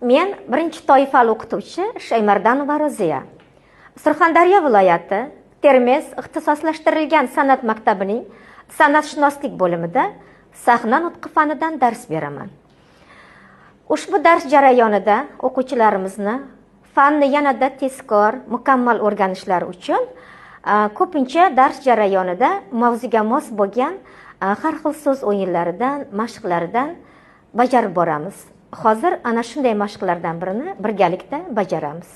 Men birinchi toifali o'qituvchi Shaymardanova Roziya. Surxondaryo viloyati Termiz ixtisoslashtirilgan san'at maktabining san'atshunoslik bo'limida sahna nutqi fanidan dars beraman. Ushbu dars jarayonida o'quvchilarimizni fanni yanada tezkor, mukammal o'rganishlari uchun ko'pincha dars jarayonida mavzuga mos bo'lgan har xil so'z o'yinlaridan, mashqlaridan bajarib boramiz. Hozir ana shunday mashqlardan birini birgalikda bajaramiz.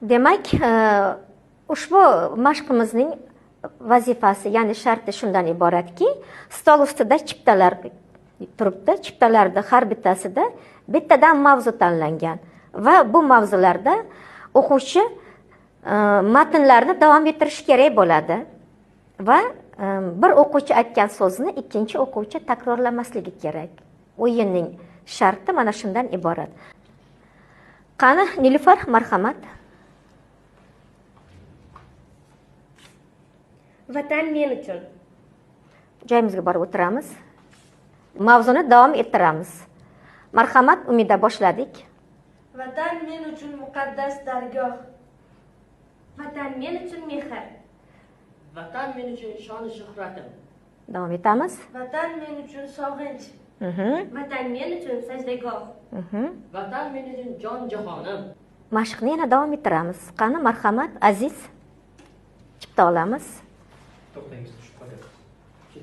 Demak, ushbu mashqimizning vazifasi, ya'ni sharti shundan iboratki, stol ustida chiptalar turibdi. Chiptalarda har bittasida bittadan mavzu tanlangan va bu mavzularda o'quvchi matnlarni davom ettirish kerak bo'ladi va bir o'quvchi aytgan so'zni ikkinchi o'quvchi takrorlamasligi kerak. O'yinning sharti mana shundan iborat. Qani, Nilufar, marhamat. Vatan men uchun. Joyimizga borib o'tiramiz. Mavzuni davom ettiramiz. Marhamat, Umida, boshladik. Vatan men uchun muqaddas dargoh. Vatan men uchun mehr. Vatan men uchun shon-u shuhratim. Davom etamiz. Vatan men uchun sog'inch. Vatan men uchun sajdagoh. Vatan men uchun jon jahonim. Mashqni yana davom ettiramiz. Qani, marhamat, Aziz. Chipta olamiz. To'xtangiz, tushib qolyapti.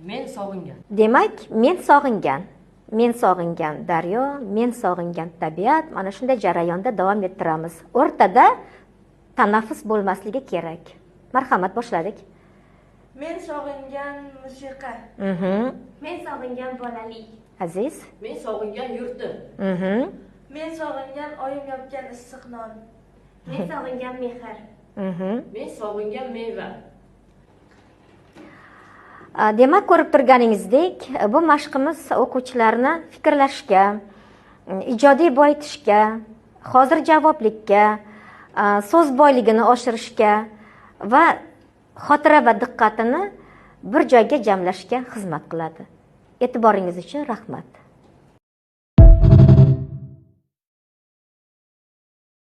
Men sog'ingan. Demak, men sog'ingan. Men sog'ingan daryo, men sog'ingan tabiat, mana shunday jarayonda davom ettiramiz. O'rtada tanaffus bo'lmasligi kerak. Marhamat, boshladik. Men sog'ingan musiqa. Men sog'ingan bolalik. Aziz. Men sog'ingan yurtim. Men sog'ingan oyim yopgan issiq non. Men sog'ingan mehr. Men sog'ingan meva. Demak, ko'rib turganingizdek, bu mashqimiz o'quvchilarni fikrlashga, ijodiy boyitishga, hozir javoblikka, so'z boyligini oshirishga va xotira va diqqatini bir joyga jamlashga xizmat qiladi. E'tiboringiz uchun rahmat.